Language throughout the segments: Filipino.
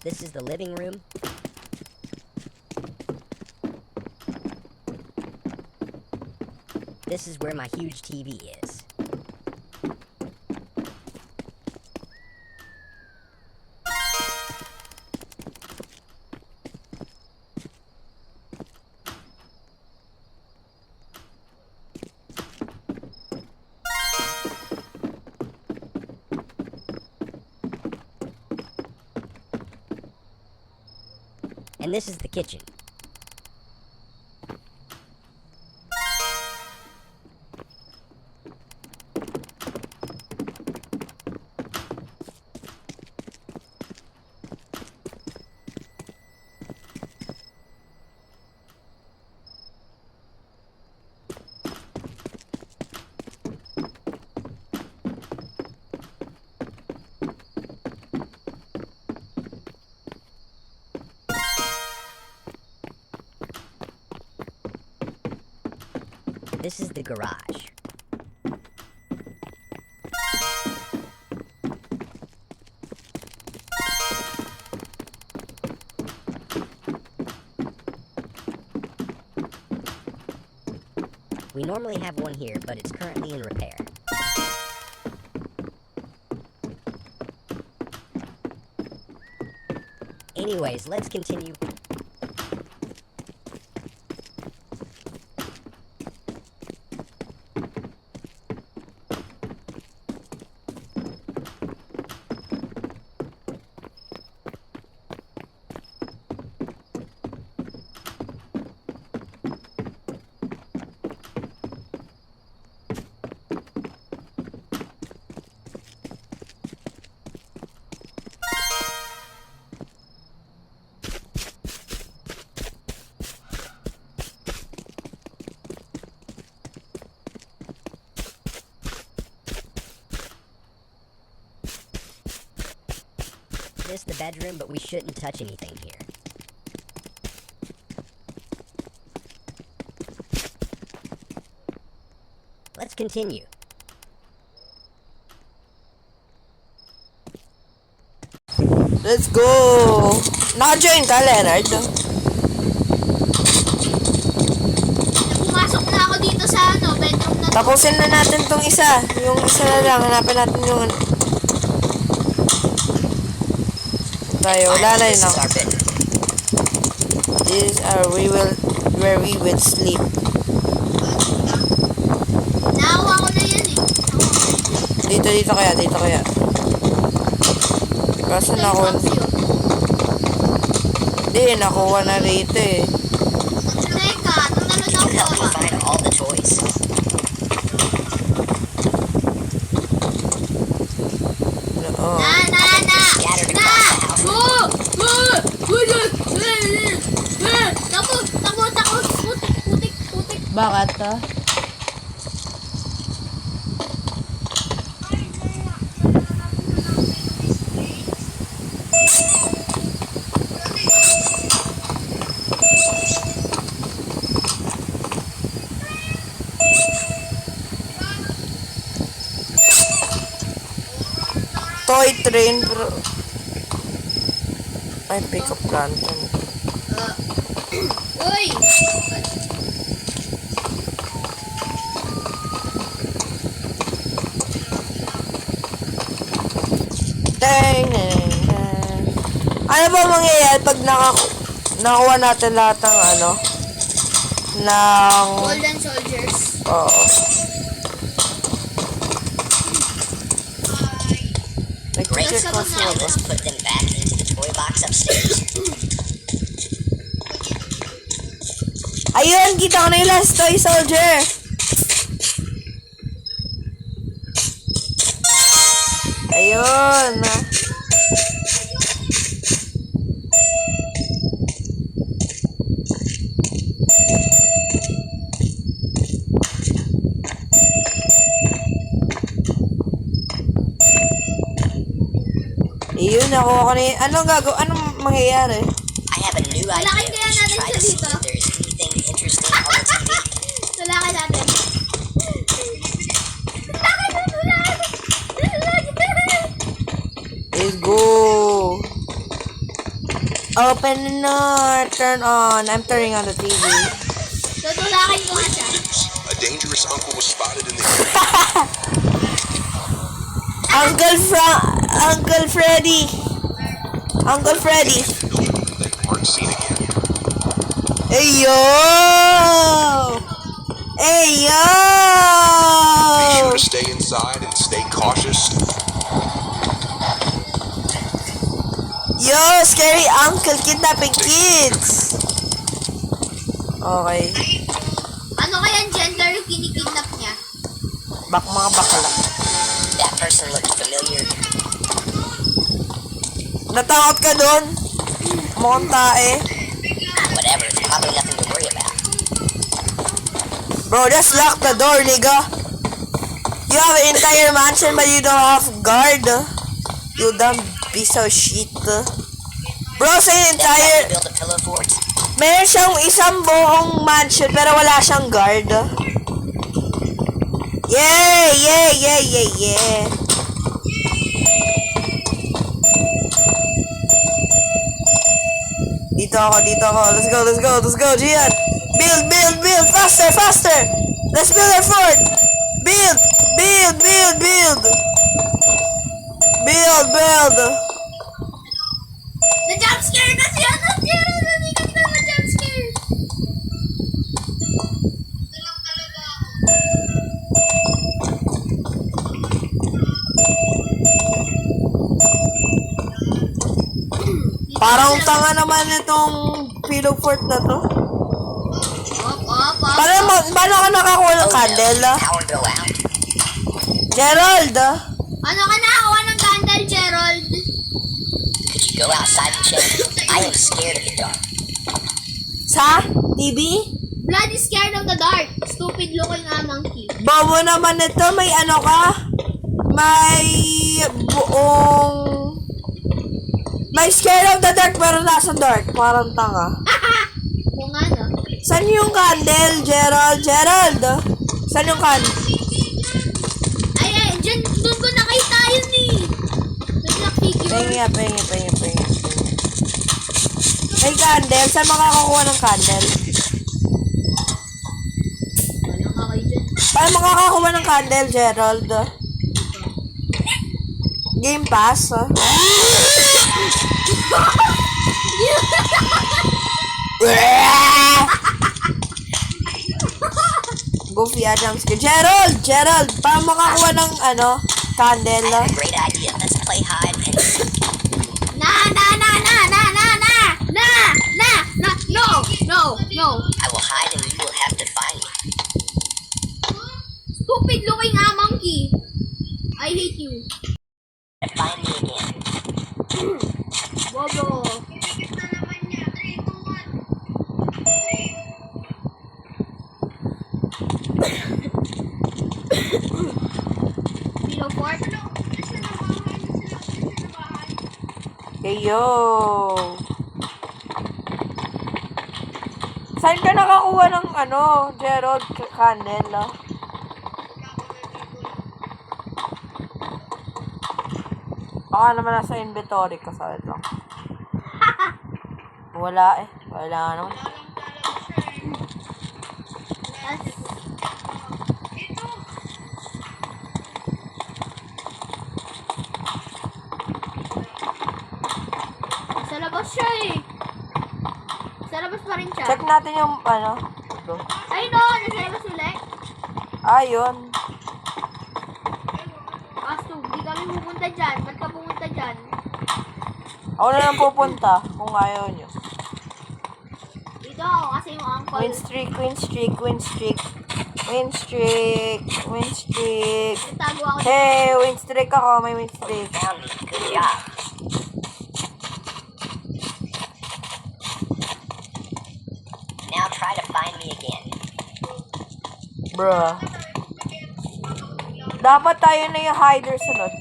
This is the living room. This is where my huge TV is. And this is the kitchen. This is the garage. We normally have one here, but it's currently in repair. Anyways, let's continue. This is the bedroom, but we shouldn't touch anything here. Let's continue. Let's go! Naka-join ka, Leonard? Pumasok na ako dito sa bedroom na to. Tapusin na natin tong isa. Yung isa na lang. Hanapin natin yung... Tayo, wala na yun ako. This is where we will sleep. Naawa ko na yan eh. Dito kaya. Kaso nakuha. Hindi, nakuha na rito eh. Teka, tunalo na ako. Find all the toys. Oo. Scattered across the house. Takot. Putik. Bakit to? Toy train, bro. Ay, pick up lantern. Uy! Ano ba mangyayari pag nakuha natin lahat ng ng... Golden soldiers. Oo. Great. Nag-check ko Now let's put them back into the toy box upstairs. Ayun, kita ko na yung last toy soldier. Ayun. Ayun, nakuha ko na yun. Anong mangyayari? I have a new idea. Lalaki kaya We should natin try siya to see dito. if there's anything interesting on the TV. Lalaki natin. Let's go. Open or turn on. I'm turning on the TV. Tutulakin ko nga siya. A dangerous uncle was spotted in the Uncle Freddy. Uncle Freddy. they weren't seen again. Hey yo! Hey yo! Be sure to stay inside and stay cautious. Yo, scary uncle kidnapping kids. Okay. Ano kaya gender yung kinikidnap niya? Mga bakla. That person looks familiar. Natakot ka dun? Mukhang tae. Whatever, it's probably nothing to worry about. Bro, just lock the door, nigga. You have an entire mansion but you don't have guard. You dumb piece of shit. Bro, sa That's how entire... you build a pillow fort. Meron siyang isang buong mansion pero wala siyang guard. Yeah, yeah, yeah, yeah, yeah. Dito ako. Let's go, Gian. Build. Faster. Let's build our fort. Build. Na-jumpscare na siya! Nanigat na na-jumpscare! Parang tanga naman itong pillow fort na to. Op. Paano ka nakakuha ng candle? Power go out. Gerald! Ano ka nakakuha ng candle, Gerald? Could you go outside and check? I am scared of the dark. Sa? TV? Blood is scared of the dark. Stupid looking monkey. Bobo naman ito. May ano ka? May buong... May scared of the dark pero nasa dark. Parang tanga. Kung ano. Saan yung candle, Gerald? Saan yung candle? Ay, dyan, doon ko nakita yun eh. Black figure. Pengi. May candle. Saan makakakuha ng candle? Wala nga kayo dyan. Paano makakakuha ng candle, Gerald? Game Pass? Goofy Adams. Gerald! Paano makakuha ng candle? I have a great idea. Let's play hide and seek. No. I will hide and you will have to find me. Stupid looking monkey. I hate you. Find me again. Bobo. Pillow fort? Heyo! Saan ka nakakuha ng Gerald, candle? Baka naman nasa inventory ka sa lang. Wala naman. Sa labas siya eh. Sa labas pa rin siya. Check natin yung ito. Ay no, nasa labas ulit. Ayun. Asto, di kami pupunta dyan. Ba't ka pupunta dyan? Ako na lang pupunta kung ayaw nyo. Dito ako kasi yung uncle. Win streak. Nagtago ako dyan. Hey, win streak ako. May win streak. Found me. Good job. Now try to find me again. Bruh. Dapat tayo na yung hider sunod.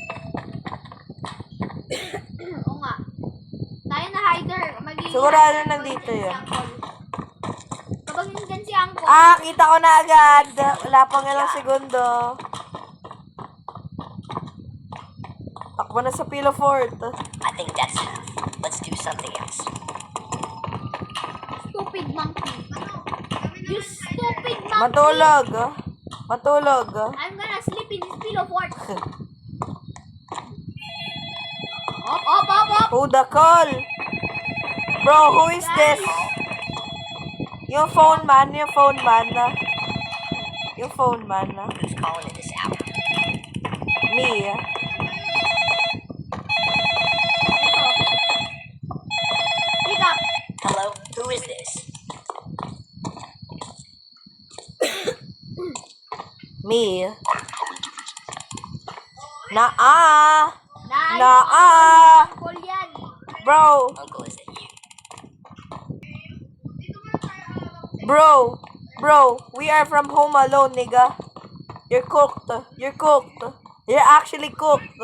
Oo nga. Tayo na hider. Sigurado nandito yun. Kapag nandyan si uncle. Kita ko na agad. Wala pang ilang segundo. Takbo na sa pillow fort. I think that's enough. Let's do something else. stupid monkey. You stupid monkey. Matulog. Matulog. I'm gonna sleep in this pillow fort. Up. Who the call? Bro, who is this? Yung phone man. Yung phone man. Who's calling at this hour? Me. Ito. Pick up. Hello? Who is this? Me. Naa. Nah, Naa. Call yan. Bro. Uncle, is it you? Bro, we are from Home Alone, nigga. You're cooked. You're actually cooked.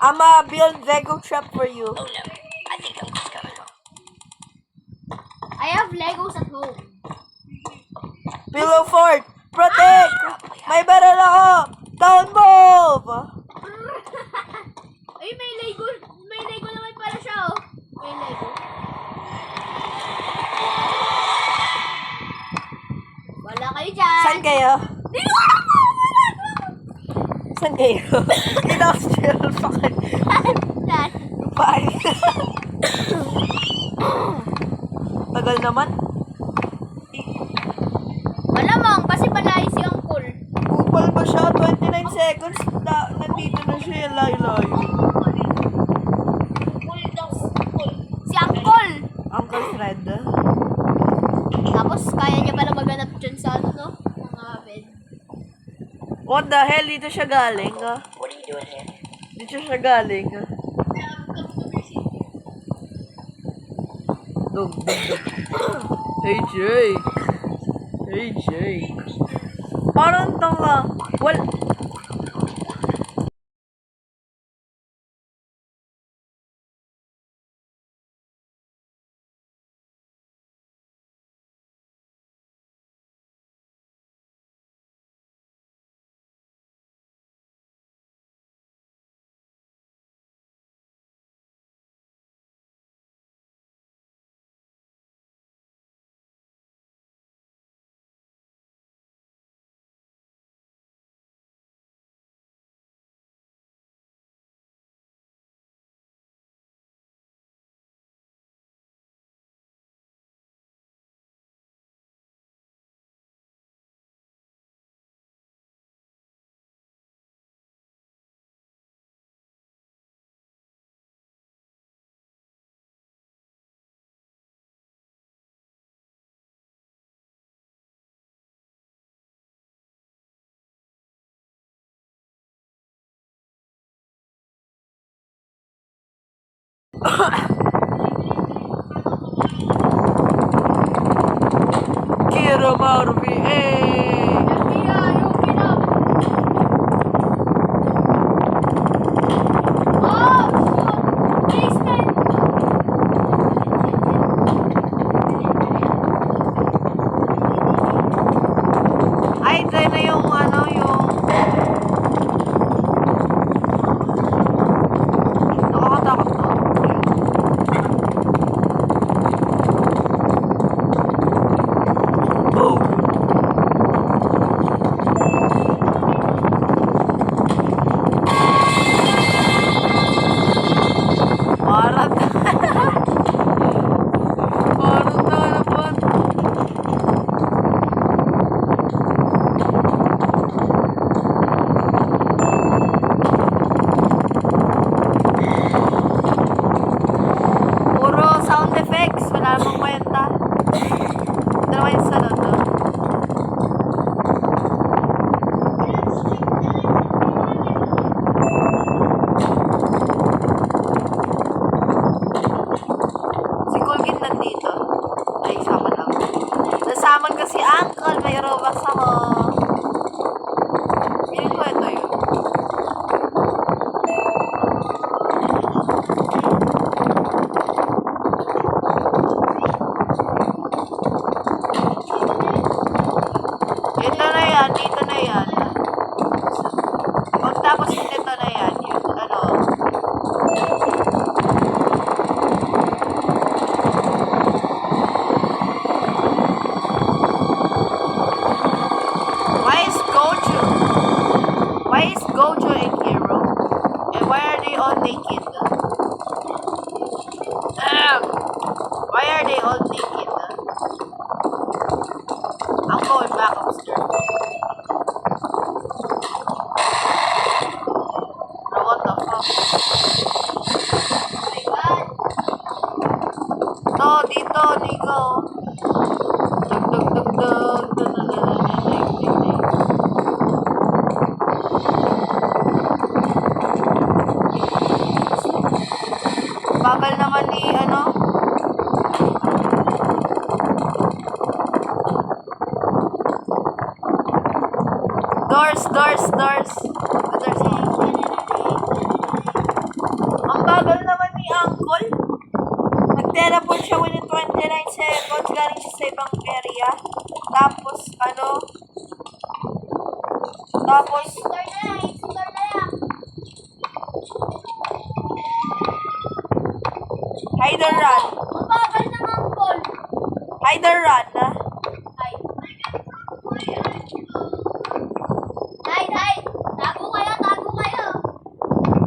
I'ma build Lego trap for you. Oh no, I think Uncle's coming home. I have Legos at home. Pillow fort. Protect! May baril ako! Don't move! Ay, may Lego naman pala siya, oh. May Lego. Wala kayo dyan. Saan kayo? Saan kayo? Industrial pa kayo. Saan? Bye. Tagal naman. Malamang, kasi malayo si Uncle. Kupal ba siya? 29 seconds. Nandito na siya. Layo-layo. Si Uncle! Uncle Fred. Tapos, kaya niya pala maganap dyan sa ano, no? Mga bed. What the hell? Dito siya galing. What are you doing here? Dito siya galing. Dug. Hey, Jake. Parang tanga. Well, Kira Marvi, FBI, open up! Oh! Basement! Ay, dyan na yung ano, yung... Nakakatakot na. Boom! Parang... Parang na naman. Puro sound effects. Wala namang kwenta. Dalawa yung sunod, no? Si Kulgin nandito. Ay, sama lang. Nasaman kasi Uncle. May robux ako. Piling ko ito yun. Ito na yan. Dito na yan. Pagtapos nito na yan. Yung ano. naked? Why are they all naked? I'm going back upstairs. Bro, what the fuck? Oh my God. No, dito, Nico. Dug, dug, dug, dug. Dug, dug, dug, dug, dug, dug, dug. Bagal naman ni, ano? Doors, doors, doors. Doors. Ang bagal naman ni Uncle. Nag-teleport siya within 29 seconds. Galing siya sa ibang area. Tapos, ano? Tapos, Explore na lang, explore na lang. hide or run. Ang bagal ng angkol. Hide or run. Ay. Hide, hide. Tago kayo, tago kayo.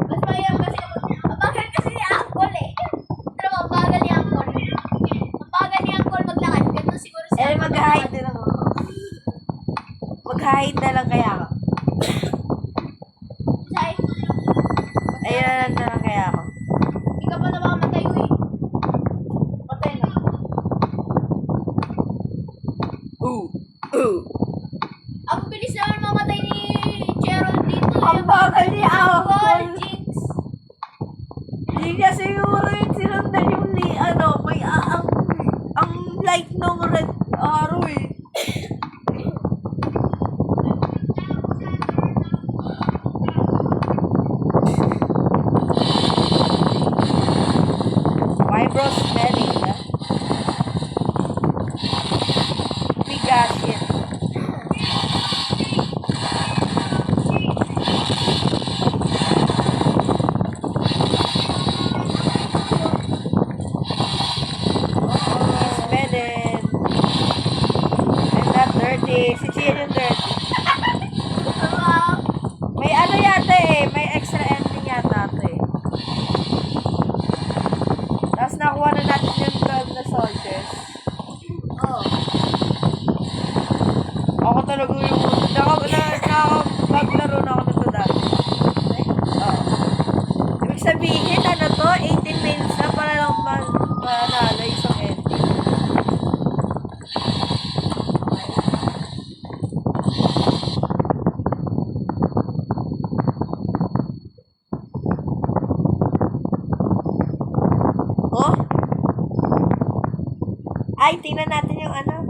Mas mahirap kasi, ang bagal kasi ni angkol eh. Pero ang bagal ni angkol. Ang bagal ni angkol maglakad. Ganito siguro si Eh, Angkol mag-hide maglakad. na lang ako. Mag-hide na lang kaya ako. Hide. Ayun na lang kaya ako. Hindi ka pa namamatay ko eh. Patay na. Ooh. Ang bilis naman mamatay ni Gerald dito. Ang bagal ni Uncle. Jinx. Hindi niya siguro yung sinundan yung ano, may ang light ng red arrow eh. Why bro smelling? Bigas yun. Smelling. I'm not dirty. Si Chia yung dirty. May ano yata eh. May extra ending yata ito eh. Tapos nakuha na natin yung 12 na soldiers. Oh. Ako talaga yung nakapaglaro na ako nito dati. Oo. Ibig sabihin, ano to? 18 minutes na para lang manalo isang ending. Oh? Ay, tingnan natin yung ano.